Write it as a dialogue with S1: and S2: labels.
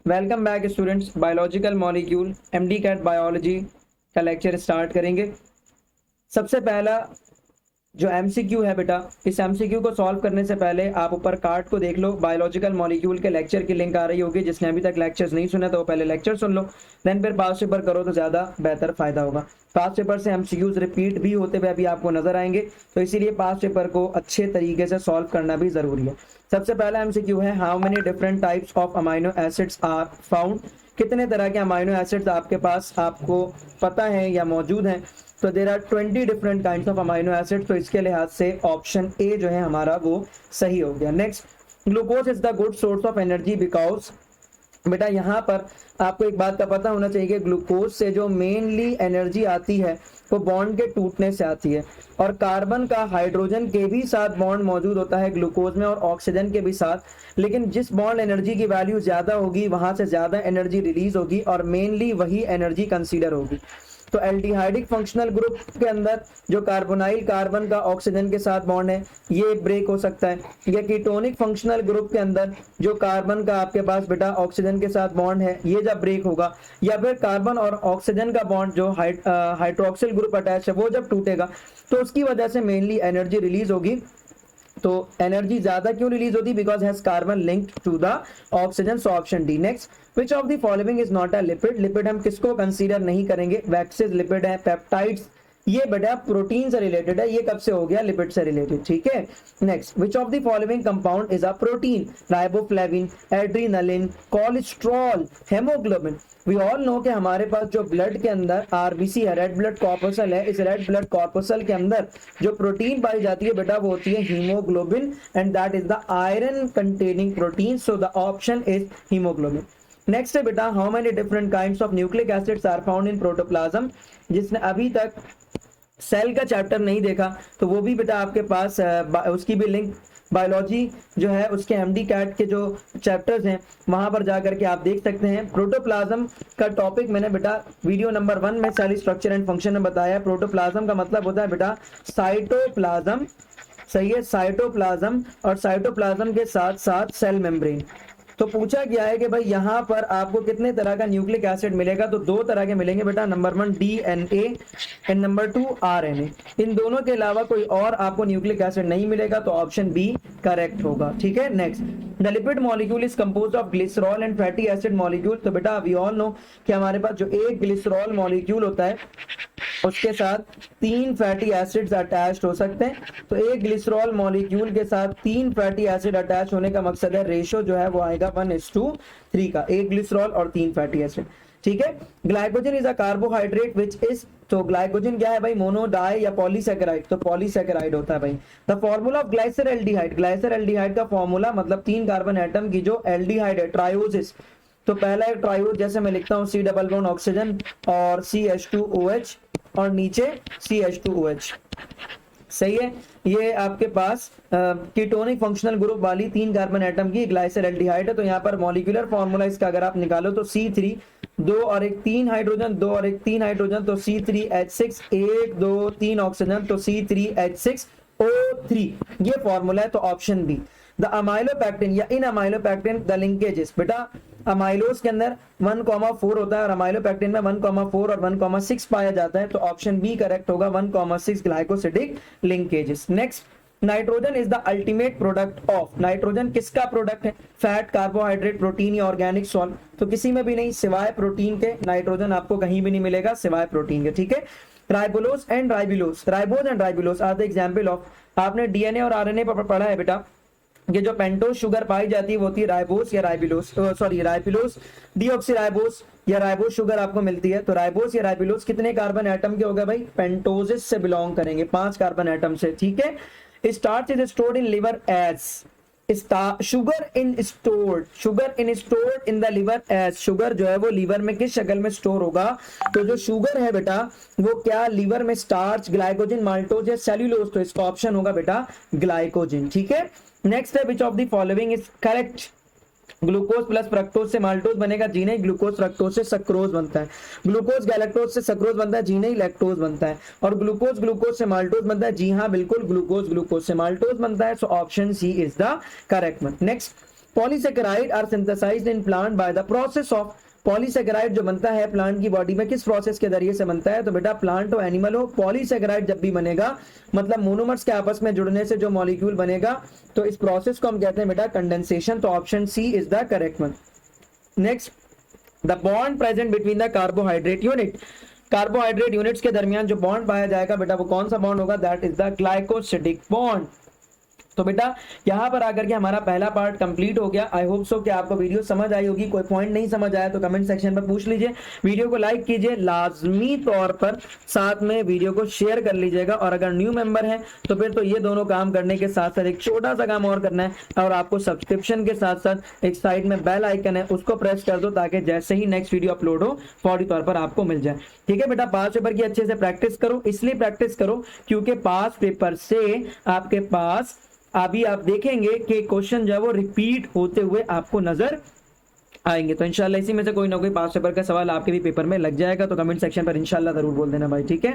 S1: Welcome back students. Biological molecule MDCAT biology का lecture start करेंगे। सबसे पहला जो एमसीक्यू है बेटा, इस एमसीक्यू को सॉल्व करने से पहले आप ऊपर कार्ड को देख लो। बायोलॉजिकल मॉलिक्यूल के लेक्चर की लिंक आ रही होगी। जिसने अभी तक लेक्चर्स नहीं सुने तो वो पहले लेक्चर सुन लो, देन फिर पास पेपर करो तो ज़्यादा बेहतर फायदा होगा। पास पेपर से एमसीक्यूज रिपीट भी होते हुए अभी आपको नजर आएंगे, तो इसीलिए पास पेपर को अच्छे तरीके से सॉल्व करना भी जरूरी है। सबसे पहला एमसीक्यू है, how many different types of amino acids are found. कितने तरह के अमाइनो एसिड्स आपके पास आपको पता है या मौजूद हैं? तो there are 20 different kinds of amino acid. तो इसके लिहाज से ऑप्शन ए जो है हमारा वो सही हो गया। Next, glucose is the good source of energy because. बेटा यहाँ पर आपको एक बात का पता होना चाहिए कि ग्लूकोज से जो मेनली एनर्जी आती है वो बॉन्ड के टूटने से आती है, और कार्बन का हाइड्रोजन के भी साथ बॉन्ड मौजूद होता है ग्लूकोज में और ऑक्सीजन के भी साथ। लेकिन जिस बॉन्ड एनर्जी की वैल्यू ज्यादा होगी वहां से ज्यादा एनर्जी रिलीज होगी और मेनली वही एनर्जी कंसीडर होगी। तो एल्डिहाइडिक फंक्शनल ग्रुप के अंदर जो कार्बोनाइल कार्बन का ऑक्सीजन के साथ बॉन्ड है ये ब्रेक हो सकता है, या कीटोनिक फंक्शनल ग्रुप के अंदर जो कार्बन का आपके पास बेटा ऑक्सीजन के साथ बॉन्ड है ये जब ब्रेक होगा, या फिर कार्बन और ऑक्सीजन का बॉन्ड जो हाइड्रोक्सिल ग्रुप अटैच है वो जब टूटेगा, तो उसकी वजह से मेनली एनर्जी रिलीज होगी। तो एनर्जी ज्यादा क्यों रिलीज होती? Because has carbon linked to the oxygen. So option D. Next, which of the following is not a lipid. Lipid हम किसको कंसीडर नहीं करेंगे? वैक्सीज लिपिड है, पेप्टाइड्स ये बेटा प्रोटीन से रिलेटेड है। ये कब से हो गया? लिपिड से रिलेटेड, ठीक है। Next, which of the following compound is a protein. Riboflavin, adrenaline, cholesterol, haemoglobin. We all know कि हमारे पास जो ब्लड के अंदर आरबीसी है, रेड ब्लड कॉर्पसल है, इस रेड ब्लड कॉर्पसल के अंदर जो प्रोटीन पाई जाती है बेटा वो होती है haemoglobin, and that is the iron containing protein. So the option is haemoglobin. Next है बेटा, how many different kinds of nucleic acids are found in protoplasm. जिसने अभी तक सेल का चैप्टर नहीं देखा तो वो भी बेटा आपके पास उसकी भी लिंक बायोलॉजी जो है उसके एमडी कैट के जो चैप्टर्स हैं वहां पर जाकर के आप देख सकते हैं। प्रोटोप्लाज्म का टॉपिक मैंने बेटा वीडियो नंबर 1 में सेल स्ट्रक्चर एंड फंक्शन में बताया। प्रोटोप्लाज्म का मतलब होता है बेटा साइटोप्लाज्म, सही है, साइटोप्लाज्म, और साइटोप्लाज्म के साथ साथ सेल मेम्ब्रेन। तो पूछा गया है कि भाई यहाँ पर आपको कितने तरह का न्यूक्लिक एसिड मिलेगा? तो 2 तरह के मिलेंगे बेटा, number 1 DNA and number 2 RNA. इन दोनों के अलावा कोई और आपको न्यूक्लिक एसिड नहीं मिलेगा, तो ऑप्शन बी करेक्ट होगा, ठीक है। Next, the lipid molecule is composed of glycerol and fatty acid molecule. तो बेटा वी ऑल नो कि हमारे पास जो एक ग्लिसरॉल मॉलिक्यूल होता है उसके साथ 3 फैटी एसिड्स अटैच्ड हो सकते हैं। तो एक ग्लिसरॉल मॉलिक्यूल के साथ 3 फैटी एसिड अटैच होने का मकसद है रेशो जो है वो आएगा 1:3 का, एक ग्लिसरॉल और 3 फैटी एसिड, ठीक है। Glycogen is a carbohydrate which is, तो ग्लाइकोजन क्या है भाई? मोनो, डाई या पॉलीसैकेराइड? तो पॉलीसैकेराइड होता है भाई। The formula of ग्लाइसर aldehyde. ग्लाइसर aldehyde का फॉर्मूला मतलब 3 कार्बन एटम की जो एल्डिहाइड है, ट्रायोसिस। तो पहला एक ट्रायोज जैसे मैं लिखता हूँ C डबल बॉन्ड ऑक्सीजन और CH2OH और नीचे CH2OH, सही है। ये आपके पास कीटोनिक फंक्शनल ग्रुप वाली 3 कार्बन एटम की ग्लाइसर एल्डिहाइड है। तो यहाँ पर मॉलिक्यूलर फॉर्मूला इसका अगर आप निकालो तो C3, 2 और 1 3 हाइड्रोजन, 2 और 1 3 हाइड्रोजन, तो C3H6, 1 2 3 ऑक्सीजन, तो C3H6O3 ये फॉर्मूला है। तो ऑप्शन बी। द अमाइलोपैक्टिन या इन अमाइलोपैक्टिन द लिंकेजेस। बेटा अमाइलोज के अंदर 1,4 होता है और अमाइलोपैक्टिन में 1,4 और 1,6 पाया जाता है। तो ऑप्शन बी करेक्ट होगा, 1,6 glycosidic linkages. Next, nitrogen is the ultimate product of. Nitrogen किसका प्रोडक्ट है? फैट, कार्बोहाइड्रेट, प्रोटीन या ऑर्गेनिक सॉल्ट? तो किसी में भी नहीं, सिवाय प्रोटीन के। नाइट्रोजन आपको कहीं भी नहीं मिलेगा सिवाय प्रोटीन के, ठीक है। Ribulose and ribulose, ribose and ribulose are the example of. आपने डीएनए और आरएनए पर पढ़ा है बेटा, ये जो पेंटोज शुगर पाई जाती है वो होती है राइबोस या राइबिलोस, सॉरी राइबिलोस डीऑक्सीराइबोस या राइबोस शुगर आपको मिलती है। तो राइबोस या राइबिलोस कितने कार्बन एटम के हो गए भाई? पेंटोजिस से बिलोंग करेंगे, 5 कार्बन एटम से, ठीक है। Starch is stored in liver as sugar in stored in the liver as. Sugar जो है वो लीवर में किस शक्ल में स्टोर होगा? तो जो शुगर है बेटा वो क्या लीवर में स्टार्च, ग्लाइकोजन, माल्टोज या सेल्यूलोज? तो इसका ऑप्शन होगा बेटा ग्लाइकोजन, ठीक है। नेक्स्ट है, विच of the following is correct. Glucose plus fructose से माल्टोज बनेगा, जी नहीं। ग्लूकोज फ्रक्टोज से सक्रोज बनता है। ग्लूकोज गैलेक्टोज से सक्रोज बनता है, जी नहीं, लैक्टोज बनता है। और ग्लूकोज ग्लूकोज से माल्टोज बनता है, जी हाँ बिल्कुल, ग्लूकोज ग्लूकोज से माल्टोज बनता है। So option C is the correct one. Next, polysaccharide are synthesised in plant by the process of, polysaccharide जो बनता है प्लांट की बॉडी में किस प्रोसेस के जरिए से बनता है? तो बेटा प्लांट हो एनिमल हो, पॉलीसेकेराइड जब भी बनेगा मतलब मोनोमर्स के आपस में जुड़ने से जो मॉलिक्यूल बनेगा, तो इस प्रोसेस को हम कहते हैं बेटा कंडेंसेशन। तो option C is the correct one. Next, the bond present between the carbohydrate unit, carbohydrate units के दरमियान जो बॉन्ड पाया जाएगा बेटा वो कौन सा बॉन्ड होगा? That is the glycosidic bond. तो बेटा यहां पर आकर के हमारा पहला पार्ट कंप्लीट हो गया। आई होप सो कि आपको वीडियो समझ आई होगी। कोई पॉइंट नहीं समझ आया तो कमेंट सेक्शन पर पूछ लीजिए। वीडियो को लाइक कीजिए लाजमी तौर पर, साथ में वीडियो को शेयर कर लीजिएगा। और अगर न्यू मेंबर हैं तो फिर तो ये दोनों काम करने के साथ साथ एक छोटा सा काम और करना है, और आपको सब्सक्रिप्शन के साथ साथ एक साइड में बेल आइकन है उसको प्रेस कर दो, ताकि जैसे ही नेक्स्ट वीडियो अपलोड हो फौरी तौर पर आपको मिल जाए। ठीक है बेटा, पास पेपर की अच्छे से प्रैक्टिस करो। इसलिए प्रैक्टिस करो क्योंकि पास पेपर से आपके पास अभी आप देखेंगे कि क्वेश्चन जो है वो रिपीट होते हुए आपको नजर आएंगे। तो इंशाल्लाह इसी में से कोई ना कोई पास पेपर का सवाल आपके भी पेपर में लग जाएगा। तो कमेंट सेक्शन पर इंशाल्लाह जरूर बोल देना भाई। ठीक है।